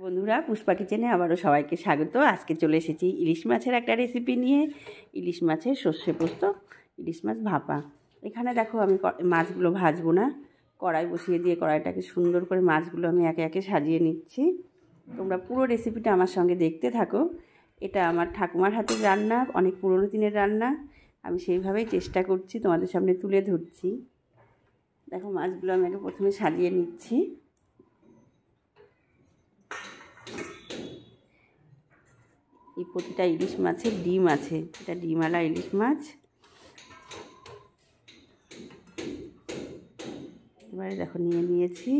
বন্ধুরা, পুষ্পা কিচেনে আবারও সবাইকে স্বাগত। আজকে চলে এসেছি ইলিশ মাছের একটা রেসিপি নিয়ে। ইলিশ মাছের সর্ষে পোস্ত, ইলিশ মাছ ভাপা। এখানে দেখো আমি মাছগুলো ভাজবো না, কড়াই বসিয়ে দিয়ে কড়াইটাকে সুন্দর করে মাছগুলো আমি একে একে সাজিয়ে নিচ্ছি। তোমরা পুরো রেসিপিটা আমার সঙ্গে দেখতে থাকো। এটা আমার ঠাকুমার হাতের রান্না, অনেক পুরনো দিনের রান্না। আমি সেইভাবেই চেষ্টা করছি, তোমাদের সামনে তুলে ধরছি। দেখো মাছগুলো আমি আগে প্রথমে সাজিয়ে নিচ্ছি। এই প্রতিটা ইলিশ মাছের ডিম আছে, এটা ডিমওয়ালা ইলিশ মাছ। এবারে দেখো নিয়ে নিয়েছি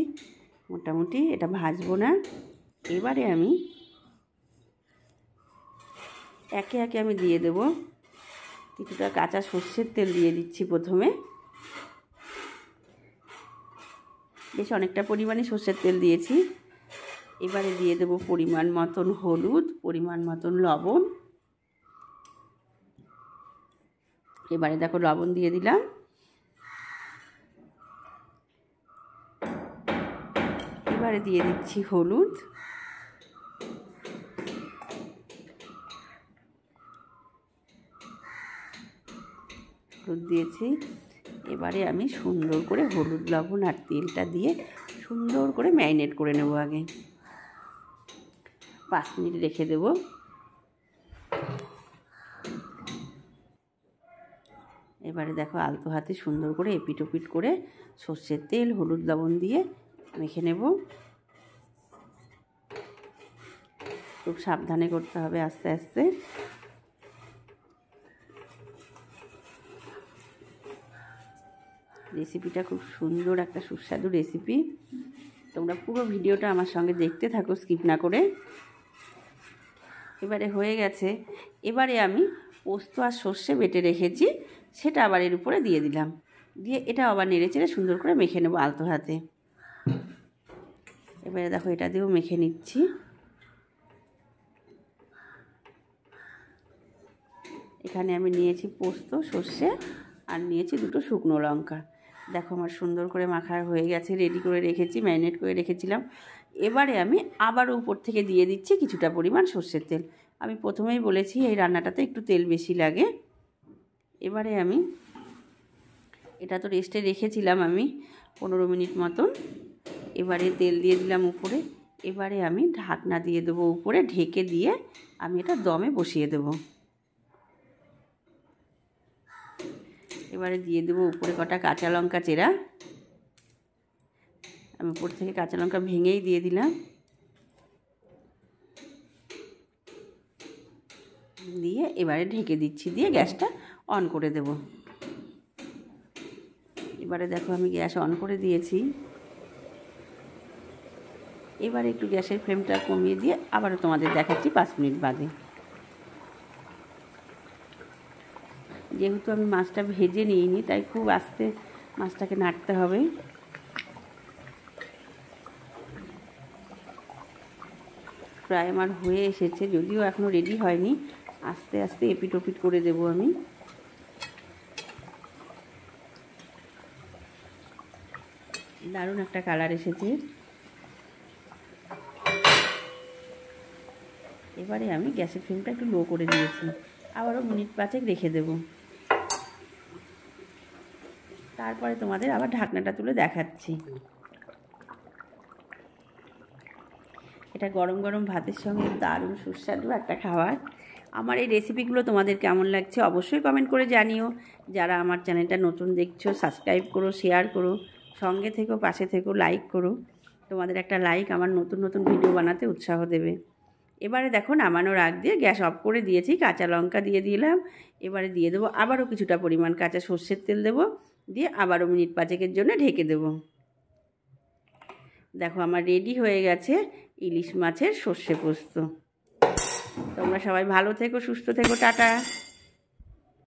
মোটামুটি, এটা ভাজবো না। এবারে আমি একে একে আমি দিয়ে দেব। কিছুটা কাঁচা সর্ষের তেল দিয়ে দিচ্ছি প্রথমে, বেশ অনেকটা পরিমাণে সর্ষের তেল দিয়েছি। এবারে দিয়ে দেব পরিমাণ মতন হলুদ, পরিমাণ মতন লবণ। এবারে দেখো লবণ দিয়ে দিলাম। এবারে দিয়ে দিচ্ছি হলুদ। হলুদ দিয়েছি। এবারে আমি সুন্দর করে হলুদ, লবণ আর তেলটা দিয়ে সুন্দর করে ম্যারিনেট করে নেব। আগে 5 মিনিট রেখে দেব। এবারে দেখো আলতো হাতে সুন্দর করে এপিট ওপিট করে সর্ষের তেল, হলুদ, লবণ দিয়ে মেখে নেব। খুব সাবধানে করতে হবে, আস্তে আস্তে। রেসিপিটা খুব সুন্দর একটা সুস্বাদু রেসিপি। তোমরা পুরো ভিডিওটা আমার সঙ্গে দেখতে থাকো, স্কিপ না করে। এবারে হয়ে গেছে। এবারে আমি পোস্ত আর সর্ষে বেটে রেখেছি, সেটা আবার এর উপরে দিয়ে দিলাম। দিয়ে এটা আবার নেড়ে চেড়ে সুন্দর করে মেখে নেব আলতো হাতে। এবারে দেখো এটা দিয়েও মেখে নিচ্ছি। এখানে আমি নিয়েছি পোস্ত, সর্ষে আর নিয়েছি 2টো শুকনো লঙ্কা। দেখো আমার সুন্দর করে মাখা হয়ে গেছে, রেডি করে রেখেছি, ম্যারিনেট করে রেখেছিলাম। এবারে আমি আবারও উপর থেকে দিয়ে দিচ্ছি কিছুটা পরিমাণ সর্ষের তেল। আমি প্রথমেই বলেছি এই রান্নাটাতে একটু তেল বেশি লাগে। এবারে আমি এটা তো রেস্টে রেখেছিলাম আমি 15 মিনিট মতন। এবারে তেল দিয়ে দিলাম উপরে। এবারে আমি ঢাকনা দিয়ে দেবো উপরে, ঢেকে দিয়ে আমি এটা দমে বসিয়ে দেবো। এবারে দিয়ে দেবো উপরে কটা কাঁচা লঙ্কা চেরা। আমি উপর থেকে কাঁচা লঙ্কা ভেঙেই দিয়ে দিলাম। দিয়ে এবারে ঢেকে দিচ্ছি, দিয়ে গ্যাসটা অন করে দেব। এবারে দেখো আমি গ্যাস অন করে দিয়েছি। এবারে একটু গ্যাসের ফ্লেমটা কমিয়ে দিয়ে আবারও তোমাদের দেখাচ্ছি 5 মিনিট বাদে। যেহেতু আমি মাছটা ভেজে নিইনি, তাই খুব আস্তে মাছটাকে নাড়তে হবে। প্রায় আমার হয়ে এসেছে, যদিও এখনও রেডি হয়নি। আস্তে আস্তে এপিট ওপিট করে দেবো আমি। দারুণ একটা কালার এসেছে। এবারে আমি গ্যাসের ফ্লেমটা একটু লো করে দিয়েছি, আবারও মিনিট 5 রেখে দেব। তারপরে তোমাদের আবার ঢাকনাটা তুলে দেখাচ্ছি। এটা গরম গরম ভাতের সঙ্গে দারুণ সুস্বাদু একটা খাবার। আমার এই রেসিপিগুলো তোমাদের কেমন লাগছে অবশ্যই কমেন্ট করে জানিও। যারা আমার চ্যানেলটা নতুন দেখছো সাবস্ক্রাইব করো, শেয়ার করো, সঙ্গে থেকো, পাশে থেকো, লাইক করো। তোমাদের একটা লাইক আমার নতুন নতুন ভিডিও বানাতে উৎসাহ দেবে। এবারে দেখো নামানোর আগ দিয়ে গ্যাস অফ করে দিয়েছি, কাঁচা লঙ্কা দিয়ে দিলাম। এবারে দিয়ে দেবো আবারও কিছুটা পরিমাণ কাঁচা সর্ষের তেল দেবো, দিয়ে আবারও মিনিট 5 জন্য ঢেকে দেবো। দেখো আমার রেডি হয়ে গেছে ইলিশ মাছের সর্ষে পোস্ত। তোমরা সবাই ভালো থেকো, সুস্থ থেকো, টাটা।